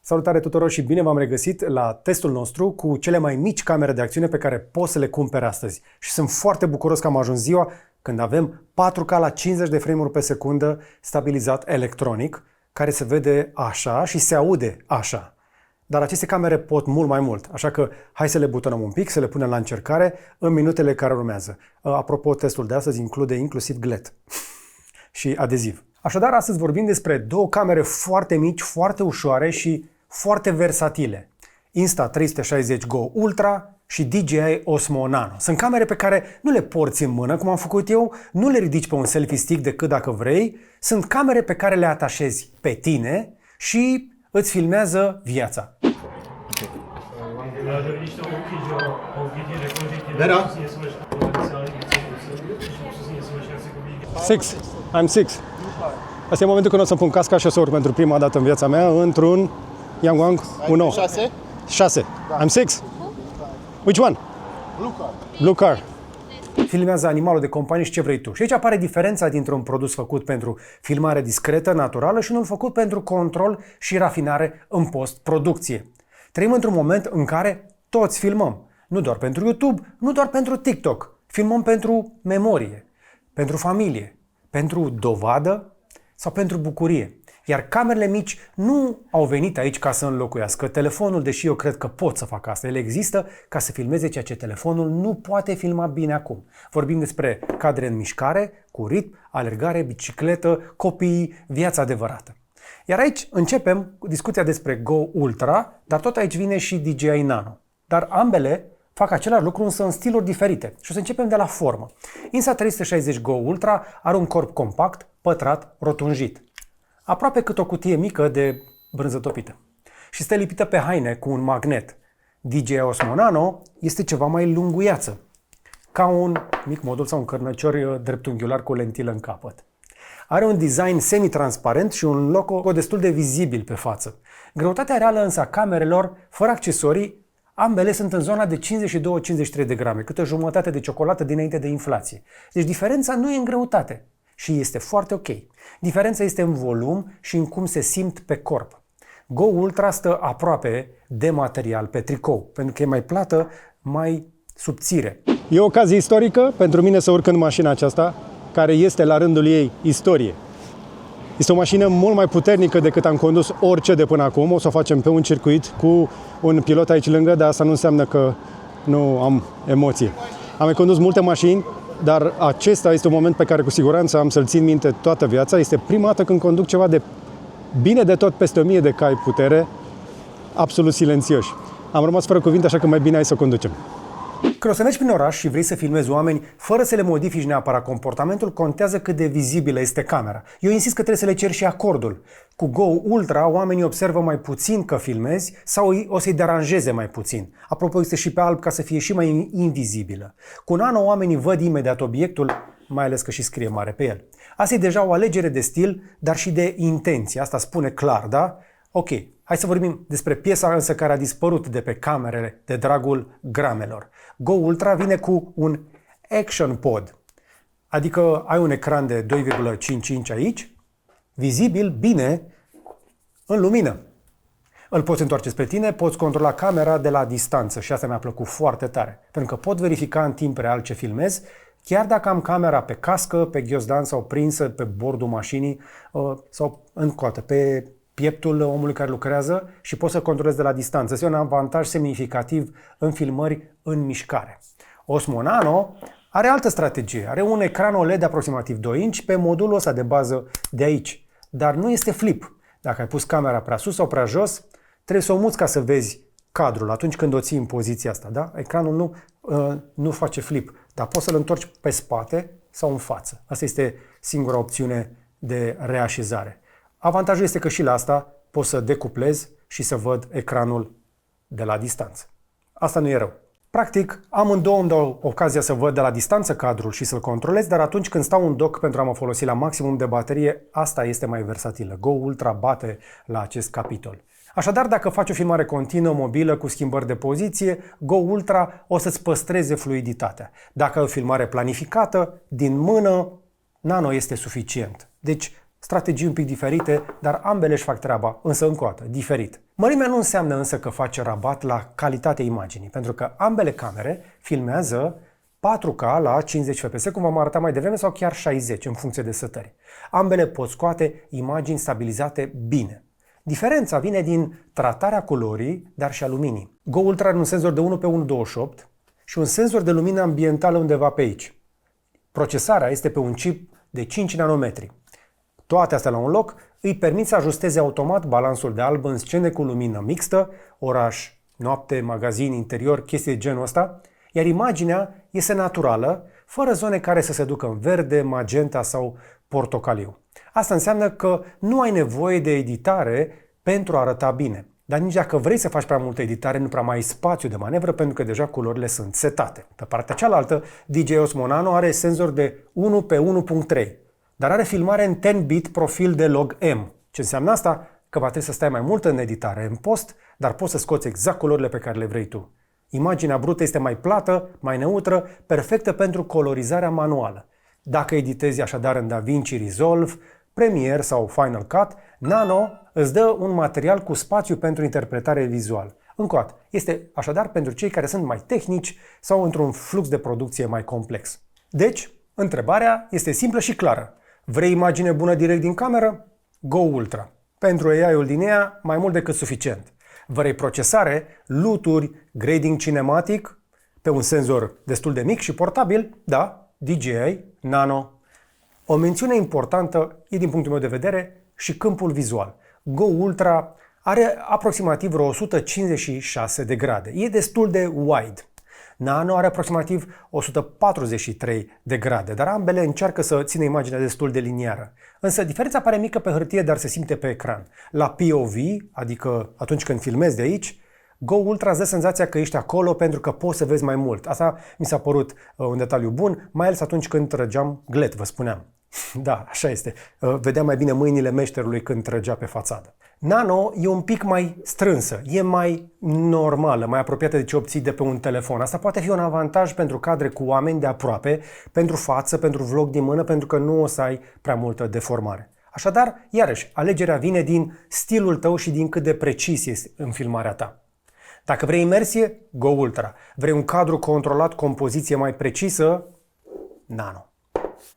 Salutare tuturor și bine v-am regăsit la testul nostru cu cele mai mici camere de acțiune pe care poți să le cumperi astăzi. Și sunt foarte bucuros că am ajuns ziua când avem 4K la 50 de frame-uri pe secundă stabilizat electronic, care se vede așa și se aude așa. Dar aceste camere pot mult mai mult, așa că hai să le butonăm un pic, să le punem la încercare în minutele care urmează. Apropo, testul de astăzi include inclusiv glet și adeziv. Așadar, astăzi vorbim despre două camere foarte mici, foarte ușoare și foarte versatile. Insta360 Go Ultra și DJI Osmo Nano. Sunt camere pe care nu le porți în mână, cum am făcut eu, nu le ridici pe un selfie stick decât dacă vrei. Sunt camere pe care le atașezi pe tine și îți filmează viața. Six. I'm six. Asta e momentul când o să pun casca și o să urc pentru prima dată în viața mea într-un Yangwang 1. 6? 6. I'm six. Which one? Blue car. Blue car. Filmează animalul de companie și ce vrei tu. Și aici apare diferența dintre un produs făcut pentru filmare discretă, naturală și unul făcut pentru control și rafinare în post-producție. Trăim într-un moment în care toți filmăm. Nu doar pentru YouTube, nu doar pentru TikTok. Filmăm pentru memorie, pentru familie, pentru dovadă sau pentru bucurie. Iar camerele mici nu au venit aici ca să înlocuiască telefonul, deși eu cred că pot să fac asta. Ele există ca să filmeze ceea ce telefonul nu poate filma bine acum. Vorbim despre cadre în mișcare, cu ritm, alergare, bicicletă, copii, viața adevărată. Iar aici începem cu discuția despre Go Ultra, dar tot aici vine și DJI Nano. Dar ambele fac același lucru, însă în stiluri diferite. Și o să începem de la formă. Insta360 Go Ultra are un corp compact, pătrat, rotunjit. Aproape cât o cutie mică de brânză topită. Și stă lipită pe haine cu un magnet. DJI Osmo Nano este ceva mai lunguiață, ca un mic modul sau un cărnăcior dreptunghiular cu o lentilă în capăt. Are un design semi-transparent și un logo destul de vizibil pe față. Greutatea reală însă a camerelor, fără accesorii, ambele sunt în zona de 52-53 de grame, cât o jumătate de ciocolată dinainte de inflație. Deci diferența nu e în greutate și este foarte ok. Diferența este în volum și în cum se simt pe corp. Go Ultra stă aproape de material pe tricou, pentru că e mai plată, mai subțire. E o ocazie istorică pentru mine să urc în mașina aceasta, care este la rândul ei istorie. Este o mașină mult mai puternică decât am condus orice de până acum. O să o facem pe un circuit cu un pilot aici lângă, dar asta nu înseamnă că nu am emoție. Am mai condus multe mașini, dar acesta este un moment pe care cu siguranță am să-l țin minte toată viața. Este prima dată când conduc ceva de bine de tot peste 1000 de cai putere, absolut silențioși. Am rămas fără cuvinte, așa că mai bine hai să conducem. Când o să mergi prin oraș și vrei să filmezi oameni fără să le modifici neapărat comportamentul, contează cât de vizibilă este camera. Eu insist că trebuie să le ceri și acordul. Cu Go Ultra, oamenii observă mai puțin că filmezi sau o să-i deranjeze mai puțin. Apropo, este și pe alb ca să fie și mai invizibilă. Cu Nano, oamenii văd imediat obiectul, mai ales că și scrie mare pe el. Asta e deja o alegere de stil, dar și de intenție. Asta spune clar, da? Ok, hai să vorbim despre piesa însă care a dispărut de pe camerele de dragul gramelor. Go Ultra vine cu un Action Pod, adică ai un ecran de 2,5 inch aici, vizibil bine în lumină. Îl poți întoarce spre tine, poți controla camera de la distanță și asta mi-a plăcut foarte tare, pentru că pot verifica în timp real ce filmez, chiar dacă am camera pe cască, pe ghiozdan sau prinsă pe bordul mașinii sau în coată, pe pieptul omului care lucrează și poți să controlezi de la distanță. Este un avantaj semnificativ în filmări în mișcare. Osmo Nano are altă strategie. Are un ecran OLED de aproximativ 2 inch pe modulul ăsta de bază de aici. Dar nu este flip. Dacă ai pus camera prea sus sau prea jos, trebuie să o muți ca să vezi cadrul atunci când o ții în poziția asta. Da? Ecranul nu face flip, dar poți să-l întorci pe spate sau în față. Asta este singura opțiune de reașezare. Avantajul este că și la asta pot să decuplez și să văd ecranul de la distanță. Asta nu e rău. Practic, amândouă îmi dau ocazia să văd de la distanță cadrul și să-l controlez, dar atunci când stau în dock pentru a mă folosi la maximum de baterie, asta este mai versatilă. Go Ultra bate la acest capitol. Așadar, dacă faci o filmare continuă, mobilă, cu schimbări de poziție, Go Ultra o să-ți păstreze fluiditatea. Dacă ai o filmare planificată, din mână, Nano este suficient. Deci, strategii un pic diferite, dar ambele își fac treaba, însă încă o dată, diferit. Mărimea nu înseamnă însă că face rabat la calitatea imaginii, pentru că ambele camere filmează 4K la 50 fps, cum v-am arătat mai devreme, sau chiar 60 în funcție de setări. Ambele pot scoate imagini stabilizate bine. Diferența vine din tratarea culorii, dar și a luminii. Go Ultra are un senzor de 1:1.28 și un senzor de lumină ambientală undeva pe aici. Procesarea este pe un chip de 5 nanometri. Toate astea la un loc îi permit să ajusteze automat balansul de alb în scene cu lumină mixtă, oraș, noapte, magazin, interior, chestii de genul ăsta, iar imaginea este naturală, fără zone care să se ducă în verde, magenta sau portocaliu. Asta înseamnă că nu ai nevoie de editare pentru a arăta bine. Dar nici dacă vrei să faci prea multă editare, nu prea mai ai spațiu de manevră pentru că deja culorile sunt setate. Pe partea cealaltă, DJI Osmo Nano are senzor de 1:1.3, dar are filmare în 10-bit profil de log M. Ce înseamnă asta? Că va trebui să stai mai mult în editare, în post, dar poți să scoți exact culorile pe care le vrei tu. Imaginea brută este mai plată, mai neutră, perfectă pentru colorizarea manuală. Dacă editezi așadar în DaVinci Resolve, Premiere sau Final Cut, Nano îți dă un material cu spațiu pentru interpretare vizuală. Încă o dată, este așadar pentru cei care sunt mai tehnici sau într-un flux de producție mai complex. Deci, întrebarea este simplă și clară. Vrei imagine bună direct din cameră? Go Ultra. Pentru AI-ul din ea, mai mult decât suficient. Vrei procesare, luturi, grading cinematic, pe un senzor destul de mic și portabil? Da, DJI Nano. O mențiune importantă e, din punctul meu de vedere, și câmpul vizual. Go Ultra are aproximativ vreo 156 de grade. E destul de wide. Nano are aproximativ 143 de grade, dar ambele încearcă să țină imaginea destul de liniară. Însă diferența pare mică pe hârtie, dar se simte pe ecran. La POV, adică atunci când filmezi de aici, Go Ultra îți dă senzația că ești acolo pentru că poți să vezi mai mult. Asta mi s-a părut un detaliu bun, mai ales atunci când trăgeam glet, vă spuneam. Da, așa este. Vedeam mai bine mâinile meșterului când trăgea pe fațadă. Nano e un pic mai strânsă, e mai normală, mai apropiată de ce obții de pe un telefon. Asta poate fi un avantaj pentru cadre cu oameni de aproape, pentru față, pentru vlog din mână, pentru că nu o să ai prea multă deformare. Așadar, iarăși, alegerea vine din stilul tău și din cât de precis este în filmarea ta. Dacă vrei imersie, Go Ultra. Vrei un cadru controlat, compoziție mai precisă, Nano.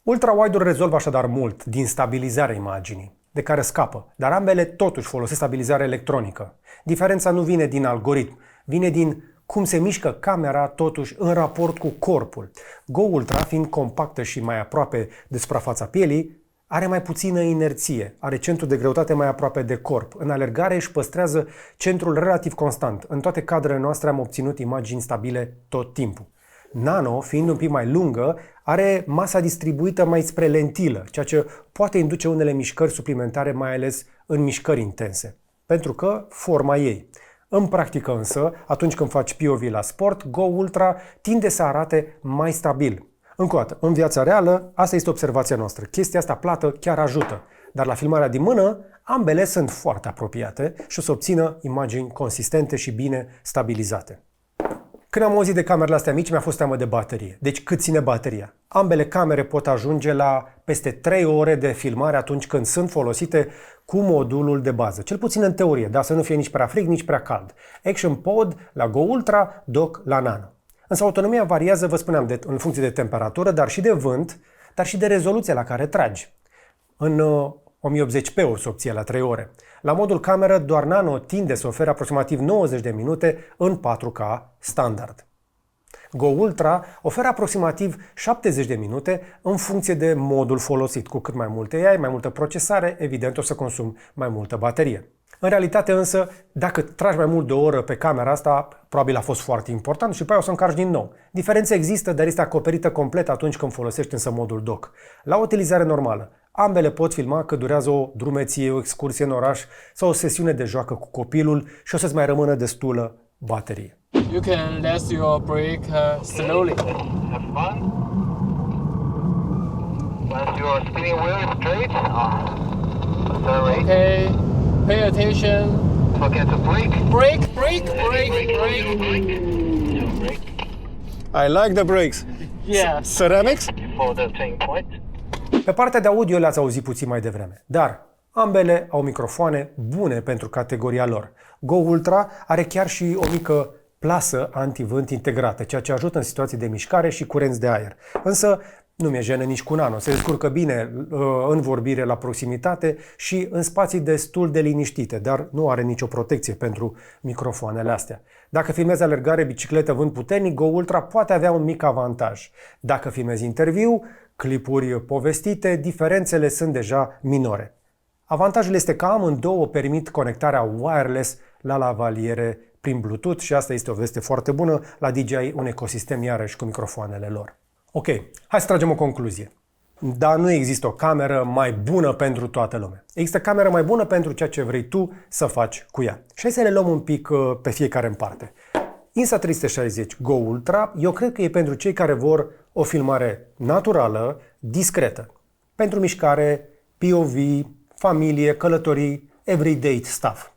Ultra-wide-ul rezolvă așadar mult din stabilizarea imaginii, de care scapă, dar ambele totuși folosesc stabilizare electronică. Diferența nu vine din algoritm, vine din cum se mișcă camera totuși în raport cu corpul. Go Ultra, fiind compactă și mai aproape de suprafața pielii, are mai puțină inerție, are centrul de greutate mai aproape de corp. În alergare își păstrează centrul relativ constant. În toate cadrele noastre am obținut imagini stabile tot timpul. Nano, fiind un pic mai lungă, are masa distribuită mai spre lentilă, ceea ce poate induce unele mișcări suplimentare, mai ales în mișcări intense, pentru că forma ei. În practică însă, atunci când faci POV la sport, Go Ultra tinde să arate mai stabil. Încă o dată, în viața reală, asta este observația noastră. Chestia asta plată chiar ajută, dar la filmarea din mână, ambele sunt foarte apropiate și o să obțină imagini consistente și bine stabilizate. Când am auzit de camerele astea mici, mi-a fost teamă de baterie. Deci cât ține bateria? Ambele camere pot ajunge la peste 3 ore de filmare atunci când sunt folosite cu modulul de bază. Cel puțin în teorie, dar să nu fie nici prea frig, nici prea cald. Action Pod la Go Ultra, Dock la Nano. Însă autonomia variază, vă spuneam, în funcție de temperatură, dar și de vânt, dar și de rezoluția la care tragi. În 1080p o să obții la 3 ore. La modul cameră, doar Nano tinde să ofere aproximativ 90 de minute în 4K standard. Go Ultra oferă aproximativ 70 de minute în funcție de modul folosit. Cu cât mai multe ai, mai multă procesare, evident o să consumi mai multă baterie. În realitate însă, dacă tragi mai mult de o oră pe camera asta, probabil a fost foarte important și după aia o să încarci din nou. Diferența există, dar este acoperită complet atunci când folosești însă modul dock. La utilizare normală, ambele pot filma că durează o drumeție, o excursie în oraș sau o sesiune de joacă cu copilul și o să-ți mai rămână destulă baterie. You can let your brake slowly. Have fun. Once your spinning wheel is straight, accelerate. Okay, pay attention. Forget to brake. Brake, brake, brake, brake. Brake. I like the brakes. Yeah. Ceramics? For the turning point. Pe partea de audio le-ați auzit puțin mai devreme, dar ambele au microfoane bune pentru categoria lor. Go Ultra are chiar și o mică plasă antivânt integrată, ceea ce ajută în situații de mișcare și curenți de aer. Însă nu mi-e jenă nici cu Nano, se descurcă bine în vorbire la proximitate și în spații destul de liniștite, dar nu are nicio protecție pentru microfoanele astea. Dacă filmezi alergare, bicicletă, vânt puternic, Go Ultra poate avea un mic avantaj. Dacă filmezi interviu, clipuri povestite, diferențele sunt deja minore. Avantajul este că amândouă permit conectarea wireless la lavaliere prin Bluetooth și asta este o veste foarte bună la DJI, un ecosistem iarăși cu microfoanele lor. Ok, hai să tragem o concluzie. Dar nu există o cameră mai bună pentru toată lumea. Există cameră mai bună pentru ceea ce vrei tu să faci cu ea. Și hai să le luăm un pic pe fiecare în parte. Insta360 Go Ultra, eu cred că e pentru cei care vor o filmare naturală, discretă. Pentru mișcare, POV, familie, călătorii, everyday stuff.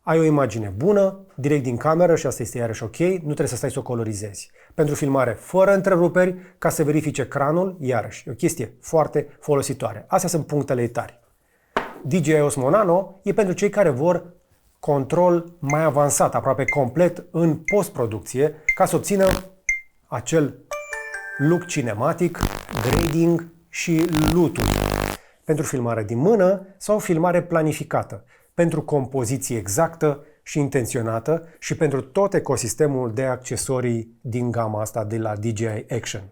Ai o imagine bună, direct din cameră și asta este iarăși ok, nu trebuie să stai să o colorizezi. Pentru filmare fără întreruperi, ca să verifici ecranul, iarăși, e o chestie foarte folositoare. Astea sunt punctele ei tari. DJI Osmo Nano e pentru cei care vor control mai avansat, aproape complet în postproducție, ca să obțină acel look cinematic, grading și lutul. Pentru filmare din mână sau filmare planificată, pentru compoziție exactă și intenționată și pentru tot ecosistemul de accesorii din gama asta de la DJI Action.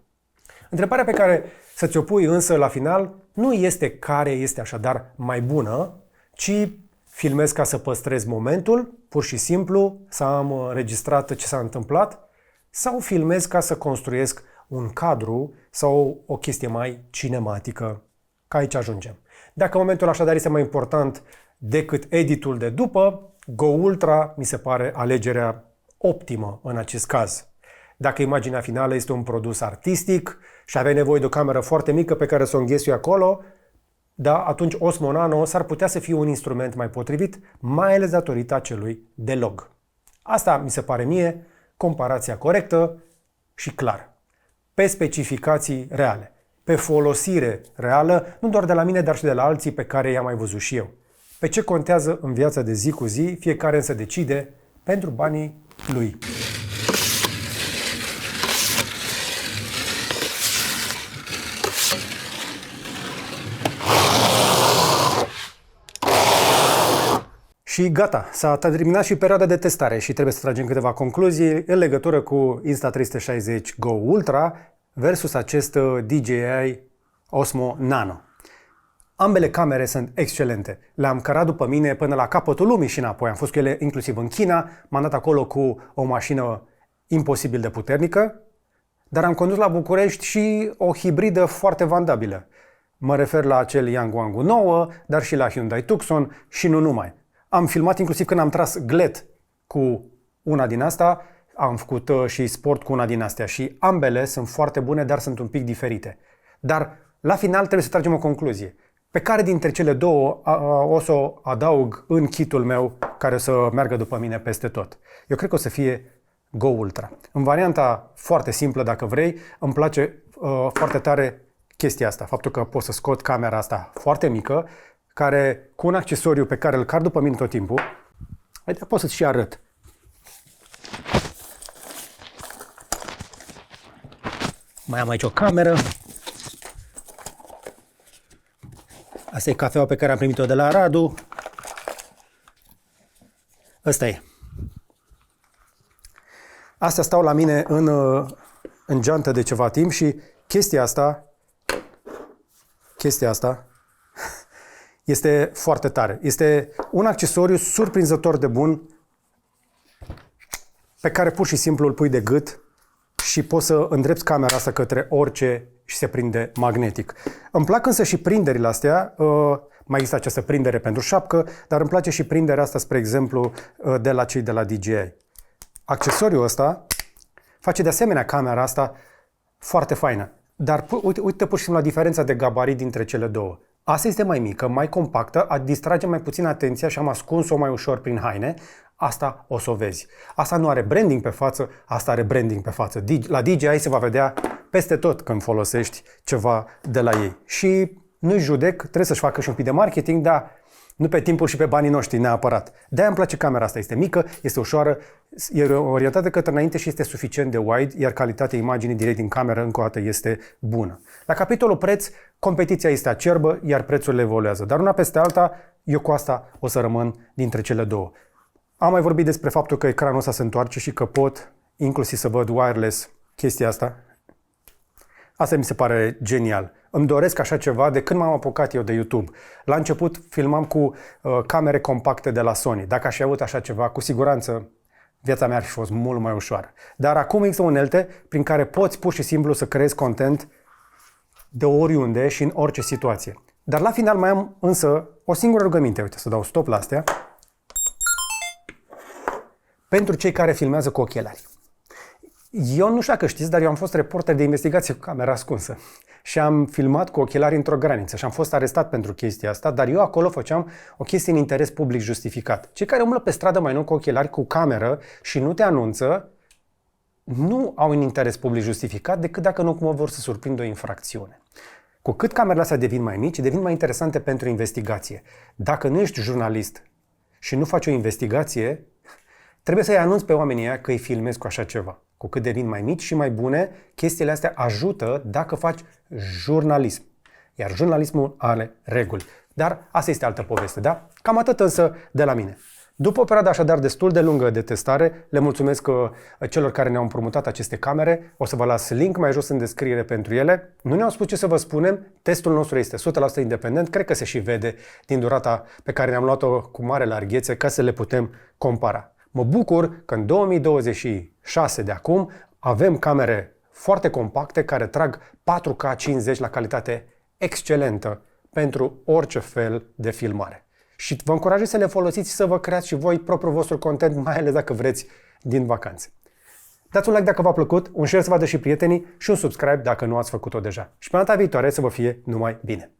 Întrebarea pe care să ți-o pui însă la final nu este care este așadar mai bună, ci filmez ca să păstrez momentul, pur și simplu, să am înregistrat ce s-a întâmplat, sau filmez ca să construiesc un cadru sau o chestie mai cinematică. Ca aici ajungem. Dacă momentul așadar este mai important decât editul de după, Go Ultra mi se pare alegerea optimă în acest caz. Dacă imaginea finală este un produs artistic și aveai nevoie de o cameră foarte mică pe care să o înghesui acolo, da, atunci Osmo Nano s-ar putea să fie un instrument mai potrivit, mai ales datorită acelui de log. Asta mi se pare mie comparația corectă și clară. Pe specificații reale, pe folosire reală, nu doar de la mine, dar și de la alții pe care i-am mai văzut și eu. Pe ce contează în viața de zi cu zi, fiecare însă decide pentru banii lui. Și gata, s-a terminat și perioada de testare și trebuie să tragem câteva concluzii în legătură cu Insta360 Go Ultra versus acest DJI Osmo Nano. Ambele camere sunt excelente. Le-am cărat după mine până la capătul lumii și înapoi. Am fost cu ele inclusiv în China, m-am dat acolo cu o mașină imposibil de puternică, dar am condus la București și o hibridă foarte vandabilă. Mă refer la acel Yangwang 9, dar și la Hyundai Tucson și nu numai. Am filmat inclusiv când am tras glet cu una din asta, am făcut și sport cu una din astea și ambele sunt foarte bune, dar sunt un pic diferite. Dar la final trebuie să tragem o concluzie. Pe care dintre cele două o să o adaug în kitul meu care o să meargă după mine peste tot? Eu cred că o să fie Go Ultra. În varianta foarte simplă, dacă vrei, îmi place foarte tare chestia asta. Faptul că pot să scot camera asta foarte mică, care cu un accesoriu pe care îl car după mine tot timpul, uite, pot să-ți și arăt. Mai am aici o cameră. Asta e cafeaua pe care am primit-o de la Radu. Ăsta e. Astea stau la mine în geantă de ceva timp și chestia asta este foarte tare. Este un accesoriu surprinzător de bun pe care pur și simplu îl pui de gât și poți să îndrepți camera asta către orice și se prinde magnetic. Îmi plac însă și prinderile astea. Mai există această prindere pentru șapcă, dar îmi place și prinderea asta, spre exemplu, de la cei de la DJI. Accesoriul ăsta face de asemenea camera asta foarte faină. Dar uite pur și simplu la diferența de gabarit dintre cele două. Asta este mai mică, mai compactă, distrage mai puțin atenția și am ascuns-o mai ușor prin haine. Asta o să o vezi. Asta nu are branding pe față, asta are branding pe față. La DJI se va vedea peste tot când folosești ceva de la ei. Și nu-i judec, trebuie să-și facă și un pic de marketing, dar nu pe timpul și pe banii noștri neapărat. De-aia îmi place camera asta. Este mică, este ușoară, e orientată către înainte și este suficient de wide, iar calitatea imaginii direct din cameră încă o dată este bună. La capitolul preț, competiția este acerbă, iar prețurile evoluează. Dar una peste alta, eu cu asta o să rămân dintre cele două. Am mai vorbit despre faptul că ecranul ăsta se întoarce și că pot inclusiv să văd wireless chestia asta. Asta mi se pare genial. Îmi doresc așa ceva de când m-am apucat eu de YouTube. La început filmam cu camere compacte de la Sony. Dacă aș fi avut așa ceva, cu siguranță viața mea ar fi fost mult mai ușoară. Dar acum există unelte prin care poți pur și simplu să creezi content de oriunde și în orice situație. Dar la final mai am însă o singură rugăminte. Uite, să dau stop la astea. Pentru cei care filmează cu ochelari. Eu nu știu dacă știți, dar eu am fost reporter de investigație cu camera ascunsă și am filmat cu ochelari într-o graniță și am fost arestat pentru chestia asta, dar eu acolo făceam o chestie în interes public justificat. Cei care umblă pe stradă mai nou cu ochelari cu cameră și nu te anunță, nu au un interes public justificat decât dacă nu cumva vor să surprindă o infracțiune. Cu cât camerele astea devin mai mici, devin mai interesante pentru investigație. Dacă nu ești jurnalist și nu faci o investigație, trebuie să-i anunți pe oamenii ăia că îi filmezi cu așa ceva. Cu cât devin mai mici și mai bune, chestiile astea ajută dacă faci jurnalism. Iar jurnalismul are reguli. Dar asta este altă poveste, da? Cam atât însă de la mine. După o perioadă așadar destul de lungă de testare, le mulțumesc celor care ne-au împrumutat aceste camere. O să vă las link mai jos în descriere pentru ele. Nu ne-au spus ce să vă spunem, testul nostru este 100% independent, cred că se și vede din durata pe care ne-am luat-o cu mare larghețe ca să le putem compara. Mă bucur că în 2026 de acum avem camere foarte compacte care trag 4K 50 la calitate excelentă pentru orice fel de filmare. Și vă încurajez să le folosiți și să vă creați și voi propriul vostru content, mai ales dacă vreți din vacanțe. Dați un like dacă v-a plăcut, un share să vadă și prietenii și un subscribe dacă nu ați făcut-o deja. Și pe data viitoare să vă fie numai bine!